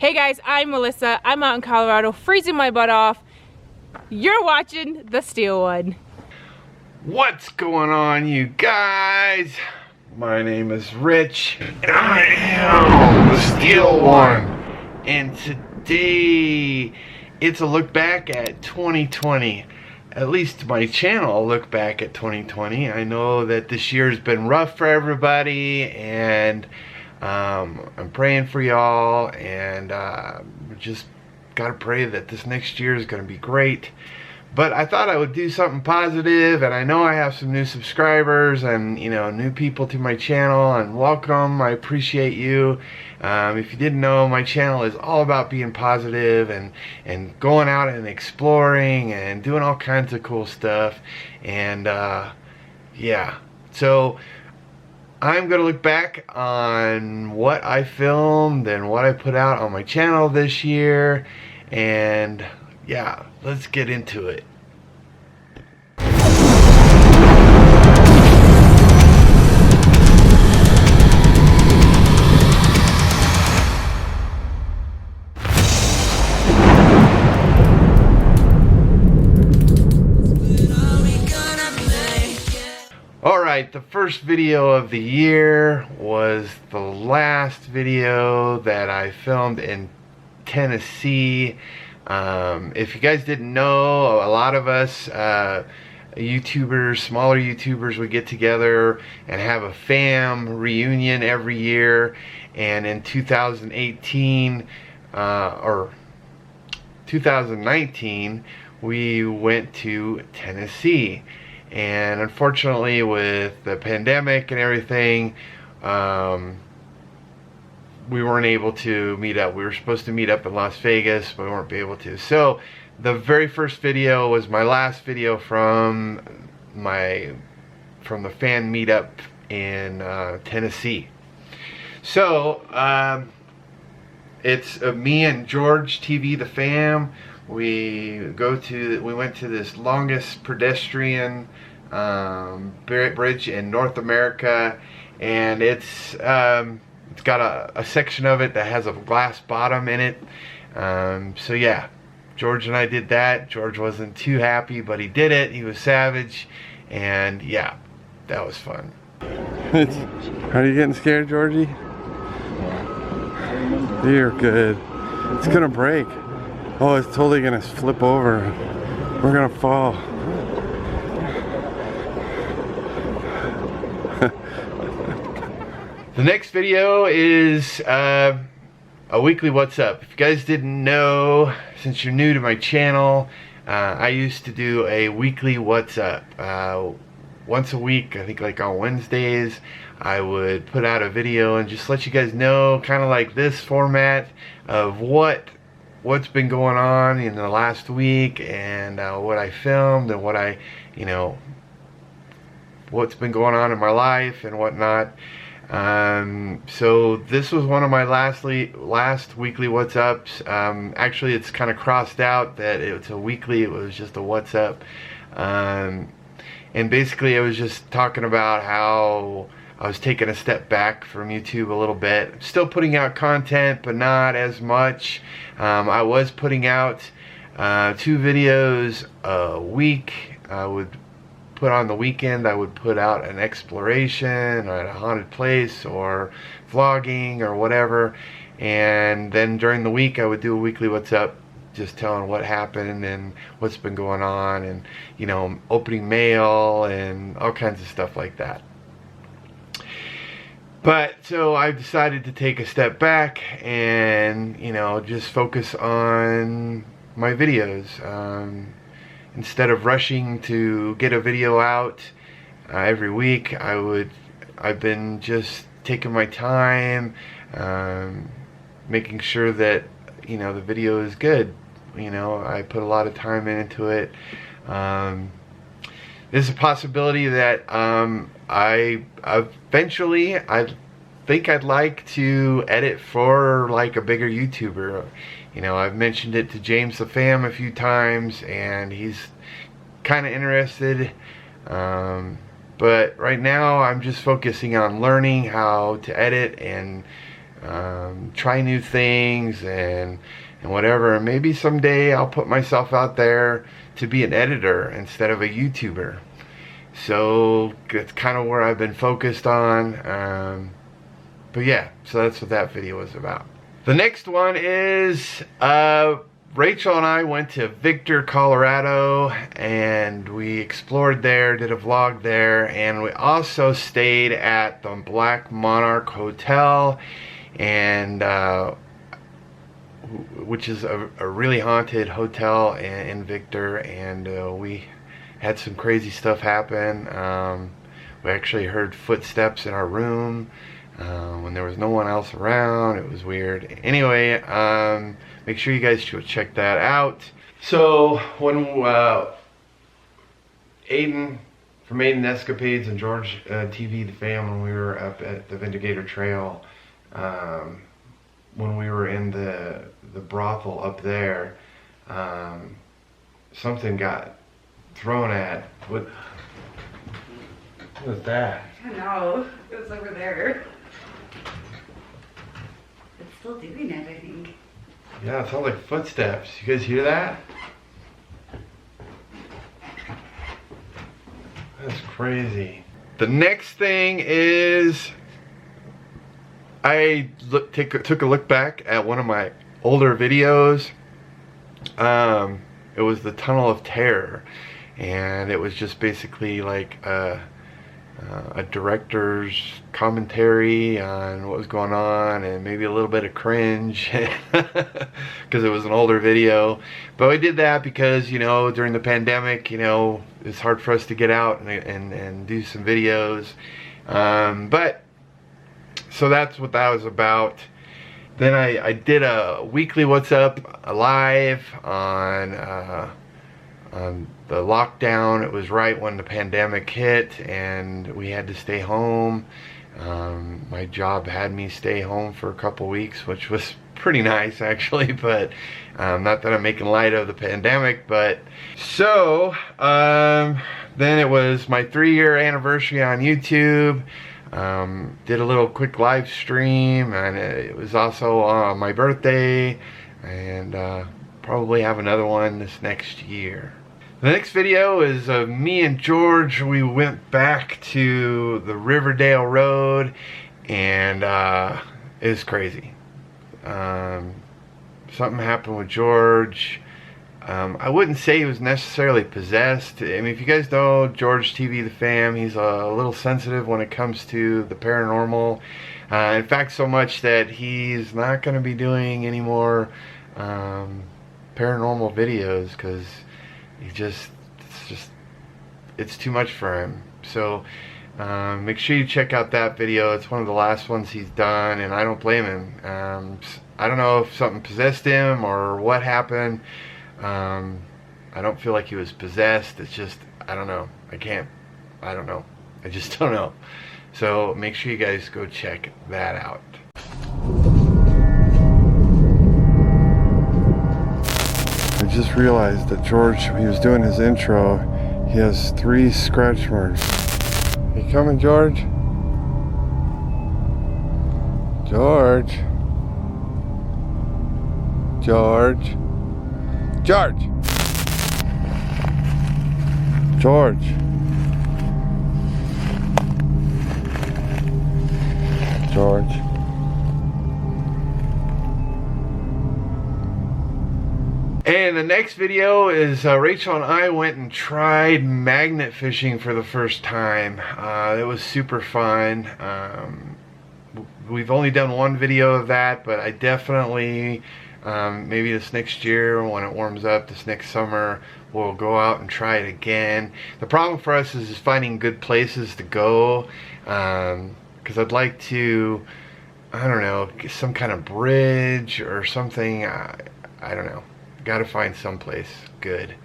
Hey guys, I'm Melissa. I'm out in Colorado, freezing my butt off. You're watching The Steel One. What's going on, you guys? My name is Rich, and I am The Steel One. And today, it's a look back at 2020. At least my channel will look back at 2020. I know that this year's been rough for everybody, and I'm praying for y'all, and just gotta pray that this next year is gonna be great. But I thought I would do something positive, and I know I have some new subscribers and new people to my channel, and welcome. I appreciate you. If you didn't know, my channel is all about being positive and going out and exploring and doing all kinds of cool stuff. And yeah, so I'm going to look back on what I filmed and what I put out on my channel this year, and yeah, let's get into it. Alright, the first video of the year was the last video that I filmed in Tennessee. If you guys didn't know, a lot of us YouTubers, smaller YouTubers, would get together and have a fam reunion every year. And in 2018 or 2019, we went to Tennessee. And unfortunately, with the pandemic and everything, we weren't able to meet up. We were supposed to meet up in Las Vegas, but we weren't able to. So the very first video was my last video from the fan meetup in Tennessee. So it's me and George TV, the fam. We went to this longest pedestrian bridge in North America, and it's got a section of it that has a glass bottom in it. So yeah, George and I did that. George wasn't too happy, but he did it. He was savage, and yeah, that was fun. Are you getting scared, Georgie? You're good. It's gonna break. Oh, it's totally gonna flip over. We're gonna fall. The next video is a weekly what's up. If you guys didn't know, since you're new to my channel, I used to do a weekly what's up. Once a week, I think like on Wednesdays, I would put out a video and just let you guys know, kind of like this format, of what's been going on in the last week, and what I filmed, and what what's been going on in my life and whatnot. So this was one of my last weekly what's ups. Actually, it's kind of crossed out that it's a weekly. It was just a what's up, and basically I was just talking about how I was taking a step back from YouTube a little bit. Still putting out content, but not as much. I was putting out 2 videos a week. I would put on the weekend, I would put out an exploration or at a haunted place or vlogging or whatever. And then during the week, I would do a weekly what's up, just telling what happened and what's been going on, and opening mail and all kinds of stuff like that. But so I decided to take a step back and just focus on my videos. Instead of rushing to get a video out every week, I've been just taking my time, making sure that the video is good. I put a lot of time into it. There's a possibility that I think I'd like to edit for like a bigger YouTuber. I've mentioned it to James the Fam a few times, and he's kind of interested. But right now I'm just focusing on learning how to edit and try new things and whatever. Maybe someday I'll put myself out there to be an editor instead of a YouTuber. So that's kind of where I've been focused on. But yeah, so that's what that video was about. The next one is Rachel and I went to Victor, Colorado, and we explored there, did a vlog there, and we also stayed at the Black Monarch Hotel, and which is a really haunted hotel in Victor, and we had some crazy stuff happen. We actually heard footsteps in our room when there was no one else around. It was weird. Anyway, make sure you guys should check that out. So when Aiden from Aiden Escapades and George TV the Fam, when we were up at the Vindicator Trail, when we were in the brothel up there, something got thrown at. What was that? I don't know. It was over there. It's still doing it, I think. Yeah, it sounds like footsteps. You guys hear that? That's crazy. The next thing is I took a look back at one of my older videos. It was the Tunnel of Terror, and it was just basically like a director's commentary on what was going on, and maybe a little bit of cringe because it was an older video. But we did that because, you know, during the pandemic, you know, it's hard for us to get out and do some videos. But so that's what that was about. Then I did a weekly What's Up live on the lockdown. It was right when the pandemic hit and we had to stay home. My job had me stay home for a couple weeks, which was pretty nice actually, but not that I'm making light of the pandemic. But so then it was my 3-year anniversary on YouTube. Did a little quick live stream, and it was also on my birthday, and probably have another one this next year. The next video is me and George. We went back to the Riverdale Road, and it was crazy. Something happened with George. I wouldn't say he was necessarily possessed. I mean, if you guys know George TV the Fam, he's a little sensitive when it comes to the paranormal. In fact, so much that he's not going to be doing any more paranormal videos because it's too much for him. So make sure you check out that video. It's one of the last ones he's done, and I don't blame him. I don't know if something possessed him or what happened. I don't feel like he was possessed. It's just, I don't know. I don't know. I just don't know. So make sure you guys go check that out. I just realized that George, when he was doing his intro, he has 3 scratch marks. You coming, George? George? George? George! George! George. And the next video is Rachel and I went and tried magnet fishing for the first time. It was super fun. We've only done one video of that, but I definitely maybe this next year when it warms up, this next summer, we'll go out and try it again. The problem for us is finding good places to go, because I'd like to, I don't know, get some kind of bridge or something. I don't know. Got to find someplace good.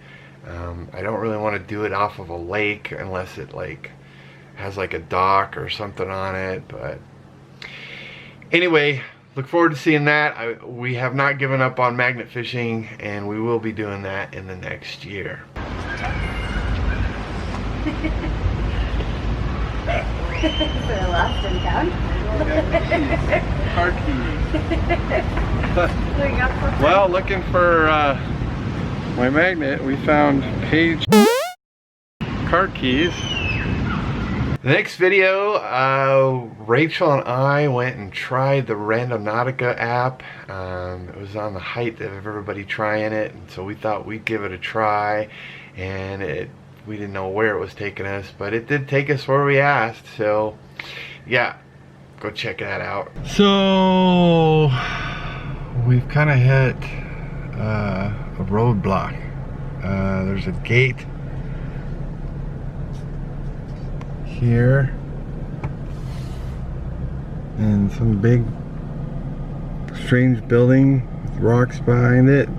I don't really want to do it off of a lake unless it like has like a dock or something on it. But anyway, look forward to seeing that. We have not given up on magnet fishing, and we will be doing that in the next year. Is there a lost in town? Car keys. Well, looking for my magnet, we found Paige car keys. The next video, Rachel and I went and tried the Randonautica app. It was on the height of everybody trying it, and so we thought we'd give it a try. And we didn't know where it was taking us, but it did take us where we asked. So, yeah, go check that out. So, we've kind of hit a roadblock. There's a gate here and some big strange building with rocks behind it. I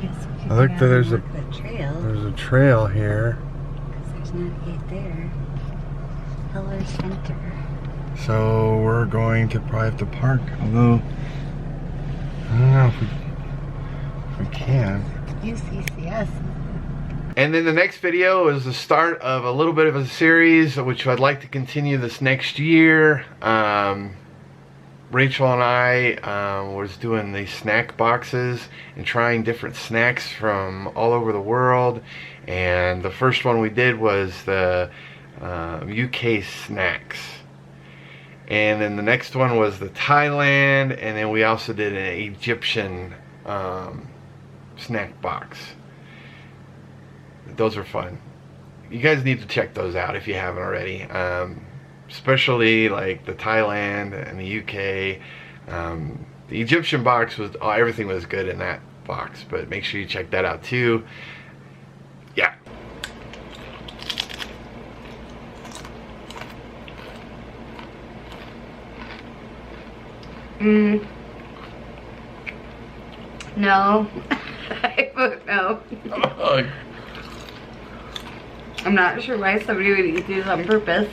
guess we could I looked at there's a trail here. Because there's not a gate there. Heller Center. So we're going to probably have to park, although I don't know if we can. UCCS. And then the next video is the start of a little bit of a series which I'd like to continue this next year. Rachel and I was doing these snack boxes and trying different snacks from all over the world. And the first one we did was the UK snacks. And then the next one was the Thailand, and then we also did an Egyptian snack box. Those are fun. You guys need to check those out if you haven't already. Especially like the Thailand and the UK. The Egyptian box was, everything was good in that box, but make sure you check that out too. Yeah. No. I vote no. I'm not sure why somebody would eat these on purpose.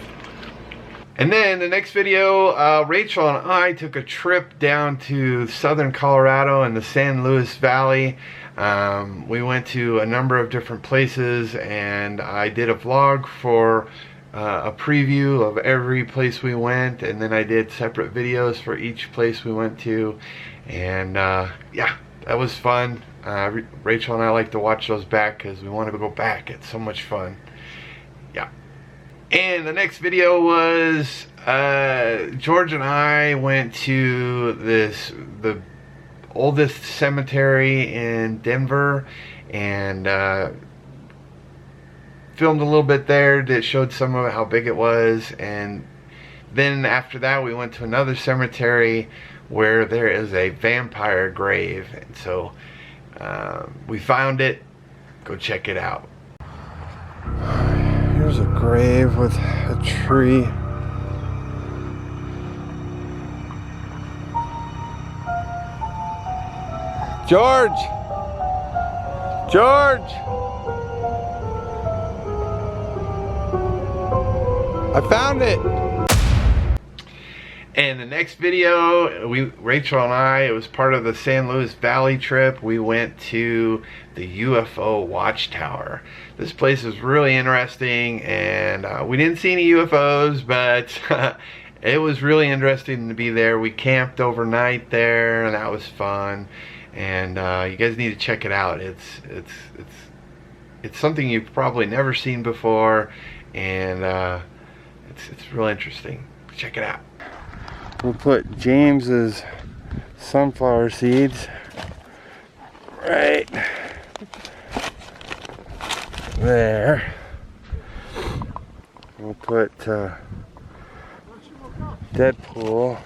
And then the next video, Rachel and I took a trip down to southern Colorado in the San Luis Valley. We went to a number of different places, and I did a vlog for a preview of every place we went, and then I did separate videos for each place we went to. And yeah, that was fun. Rachel and I like to watch those back because we want to go back. It's so much fun. Yeah. And the next video was George and I went to the oldest cemetery in Denver, and filmed a little bit there that showed some of how big it was. And then after that we went to another cemetery where there is a vampire grave, and so we found it. Go check it out. Here's a grave with a tree. George! George! I found it! And the next video, Rachel and I, it was part of the San Luis Valley trip. We went to the UFO Watchtower. This place is really interesting, and we didn't see any UFOs, but it was really interesting to be there. We camped overnight there, and that was fun. And you guys need to check it out. It's something you've probably never seen before, and it's real interesting. Check it out. We'll put James's sunflower seeds right there. We'll put Deadpool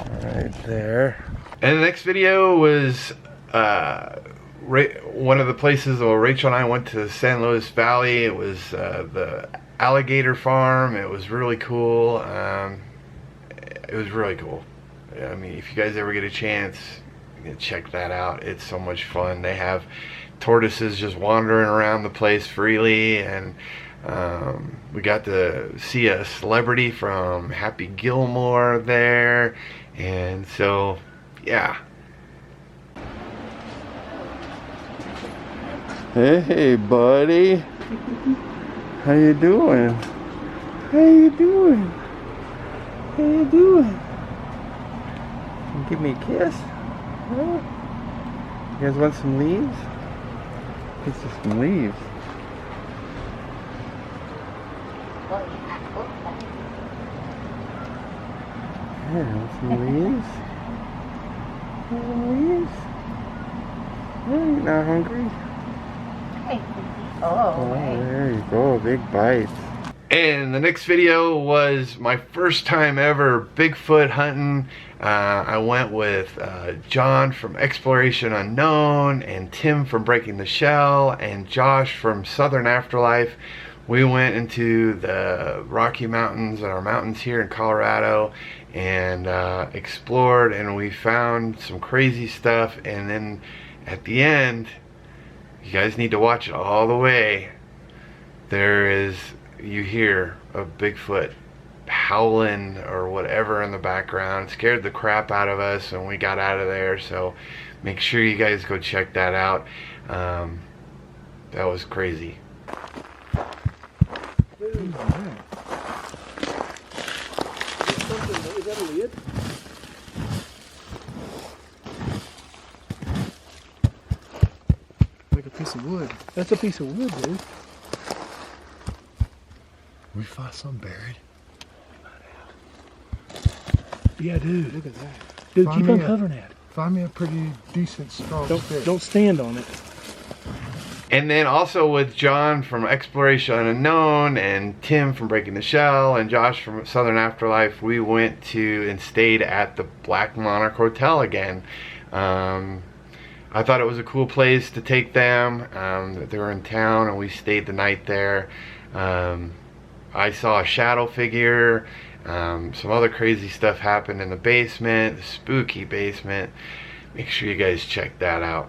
right there. And the next video was one of the places where Rachel and I went to San Luis Valley. It was the alligator farm. It was really cool. It was really cool. I mean, if you guys ever get a chance, check that out. It's so much fun. They have tortoises just wandering around the place freely, and we got to see a celebrity from Happy Gilmore there, and so yeah. Hey buddy, how you doing? How you doing? How you doing? Give me a kiss? Huh? You guys want some leaves? It's just some leaves. Yeah, want some leaves? Leaves? Oh, you're not hungry? Oh, there you go, big bites. And the next video was my first time ever Bigfoot hunting. I went with John from Exploration Unknown and Tim from Breaking the Shell and Josh from Southern Afterlife. We went into the Rocky Mountains and our mountains here in Colorado and explored, and we found some crazy stuff. And then at the end, you guys need to watch it all the way. You hear a Bigfoot howling or whatever in the background. It scared the crap out of us and we got out of there, so make sure you guys go check that out. That was crazy. Is that a lid? Like a piece of wood. That's a piece of wood, dude. We found some buried. Yeah, dude. Look at that. Dude, keep uncovering that. Find me a pretty decent strong stick. Don't stand on it. And then also with John from Exploration Unknown and Tim from Breaking the Shell and Josh from Southern Afterlife, we went to and stayed at the Black Monarch Hotel again. I thought it was a cool place to take them. They were in town and we stayed the night there. I saw a shadow figure. Some other crazy stuff happened in the basement, the spooky basement. Make sure you guys check that out.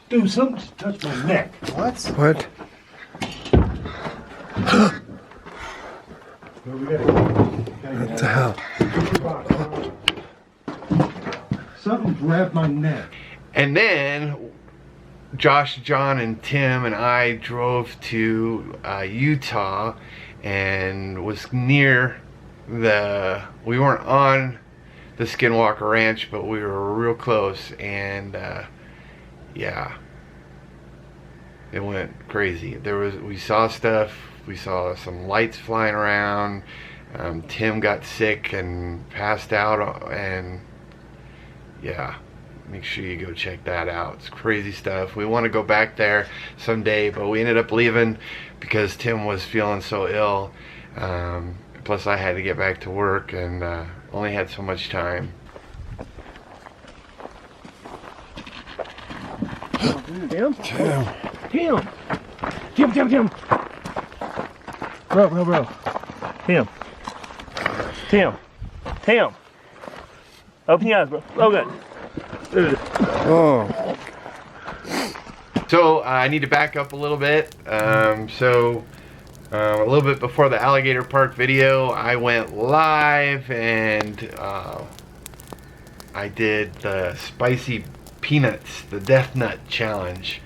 Dude, something just touched my neck. What? What? What the hell? Something grabbed my neck. And then Josh, John, and Tim and I drove to Utah and was near we weren't on the Skinwalker Ranch, but we were real close, and yeah, it went crazy. We saw stuff, we saw some lights flying around. Tim got sick and passed out, and yeah, make sure you go check that out. It's crazy stuff. We want to go back there someday, but we ended up leaving because Tim was feeling so ill. Plus I had to get back to work and only had so much time. Tim? Tim! Bro. Tim! Open your eyes, bro. Oh, good. Oh. So I need to back up a little bit. A little bit before the Alligator Park video, I went live and I did the spicy peanuts, the death nut challenge.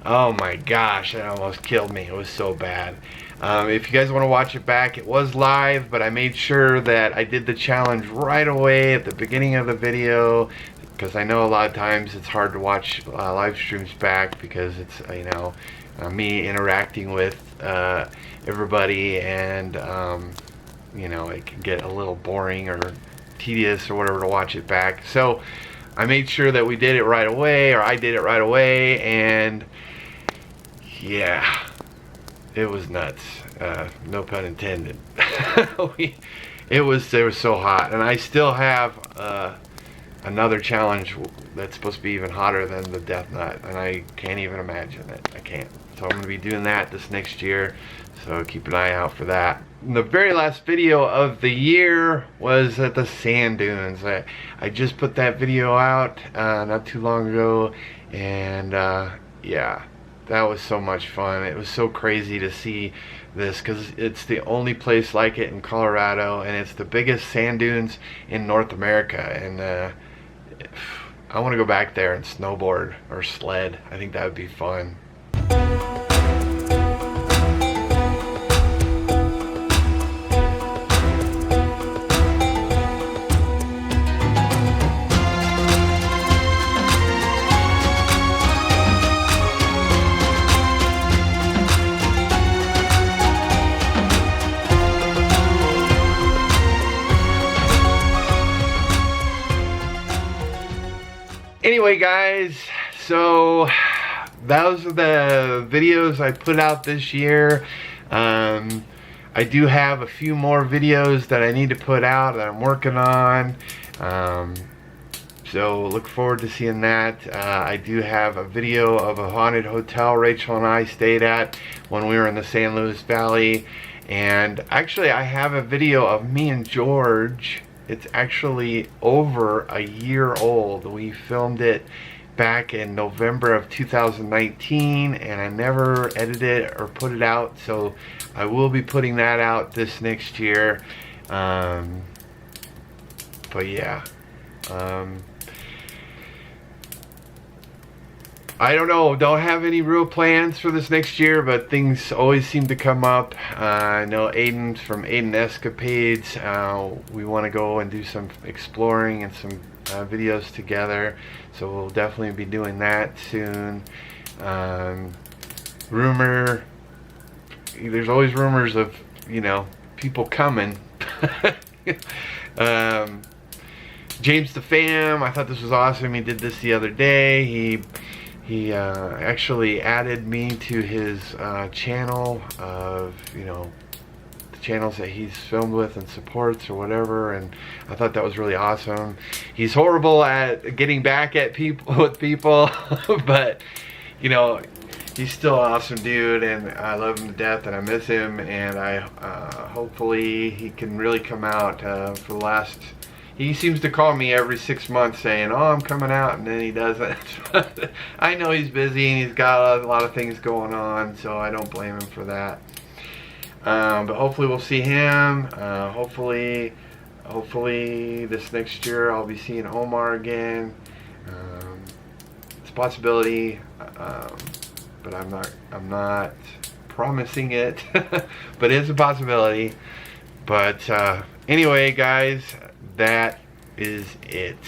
Oh my gosh, that almost killed me. It was so bad. If you guys want to watch it back, it was live, but I made sure that I did the challenge right away at the beginning of the video, because I know a lot of times it's hard to watch live streams back because it's, me interacting with everybody, and it can get a little boring or tedious or whatever to watch it back. So I made sure that we did it right away, or I did it right away, and yeah, it was nuts. No pun intended. It was so hot, and I still have another challenge that's supposed to be even hotter than the death nut, and I can't even imagine it. I can't. So I'm going to be doing that this next year, so keep an eye out for that. The very last video of the year was at the sand dunes. I just put that video out not too long ago, and yeah, that was so much fun. It was so crazy to see this because it's the only place like it in Colorado, and it's the biggest sand dunes in North America, and I want to go back there and snowboard or sled. I think that would be fun. Anyway, guys, so those are the videos I put out this year. I do have a few more videos that I need to put out that I'm working on. So look forward to seeing that. I do have a video of a haunted hotel Rachel and I stayed at when we were in the San Luis Valley. And actually I have a video of me and George. It's actually over a year old. We filmed it back in November of 2019 and I never edited it or put it out, so I will be putting that out this next year. But yeah, I don't know, don't have any real plans for this next year, but things always seem to come up. I know Aiden from Aiden Escapades, we want to go and do some exploring and some videos together, so we'll definitely be doing that soon. There's always rumors of, you know, people coming. James the Fam, I thought this was awesome. He did this the other day. He actually added me to his channel of, you know, the channels that he's filmed with and supports or whatever, and I thought that was really awesome. He's horrible at getting back at people with people, but you know, he's still an awesome dude, and I love him to death, and I miss him, and I hopefully he can really come out for the last. He seems to call me every 6 months saying, oh, I'm coming out, and then he doesn't. I know he's busy and he's got a lot of things going on, so I don't blame him for that. But hopefully we'll see him. Hopefully this next year I'll be seeing Omar again. It's a possibility, but I'm not promising it, but it's a possibility. But anyway, guys, that is it.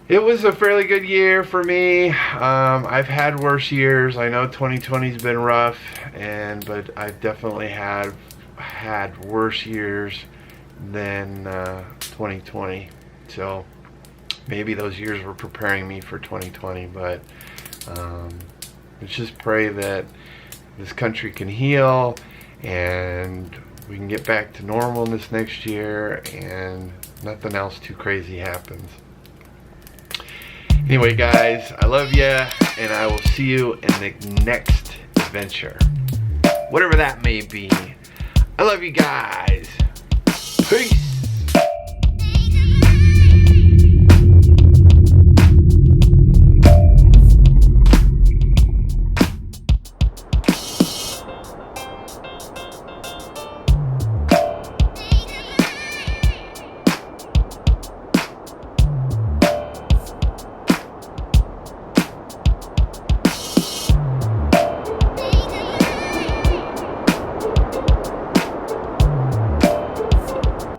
It was a fairly good year for me. I've had worse years. I know 2020's been rough, but I've definitely had worse years than 2020. So maybe those years were preparing me for 2020, but let's just pray that this country can heal and we can get back to normal this next year and nothing else too crazy happens. Anyway, guys, I love you, and I will see you in the next adventure, whatever that may be. I love you guys. Peace.